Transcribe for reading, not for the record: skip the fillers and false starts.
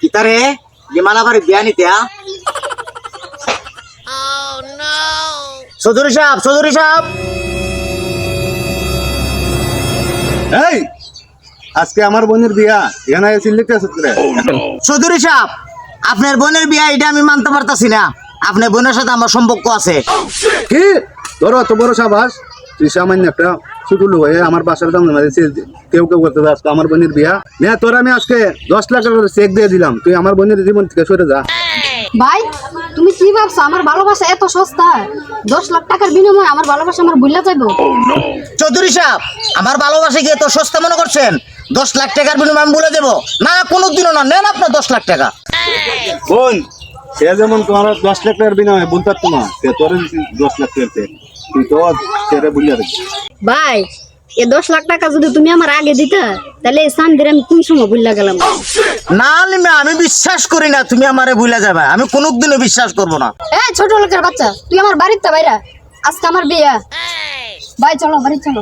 কিতারে মালাবাড়ি বিয়া নিতে চৌধুরী সাহেব এই আজকে আমার বোনের বিয়া এখানে সিলেক্ট আছে রে চৌধুরী সাহেব আপনার বোনের বিয়া এটা আমি মানতে পারতাছি না। আপনার বোনের সাথে আমার সম্পর্ক আছে। কি তোর অত বড় সাবাস তুই সামান্য একটা ছোট লোক হয়ে আমার বাসার দাম কেউ করতে যাস আমার বোনের বিয়া না তোর আমি আজকে 10 লাখ টাকা চেক দিয়ে দিলাম তুই আমার বোনের জীবন থেকে সরে যা। ভাই তুমি কি ভাবছো আমার ভালোবাসা এত সস্তা? 10 লাখ টাকার বিনিময়ে আমার ভালোবাসা আমার ভুলে যাইবো? চৌধুরী সাহেব আমার ভালোবাসা কি এত সস্তা মনে করছেন? 10 লাখ টাকার বিনিময়ে আমি বলে দেবো না? কোনোদিনও না। নেন আপনার 10 লাখ টাকা। বোন সে যেমন তোমার 10 লাখ টাকার বিনিময়ে বলতে পারতো না সে তোর 10 লাখ টাকা তুই তো সেটা বুঝিয়ে রাখবি। ভাই এই 10 লাখ টাকা যদি তুমি আমার আগে দিতা তাহলে এই সান্দির আমি কোন সময় ভুলে গেলাম। না লিমা আমি বিশ্বাস করি না তুমি আমারে ভুলে যাবে। আমি কোনোদিনও বিশ্বাস করবো না। এই ছোট লোকের বাচ্চা তুই আমার বাড়িতে বাইরা, আজকে আমার বিয়ে। ভাই চলো বাড়ি চলো।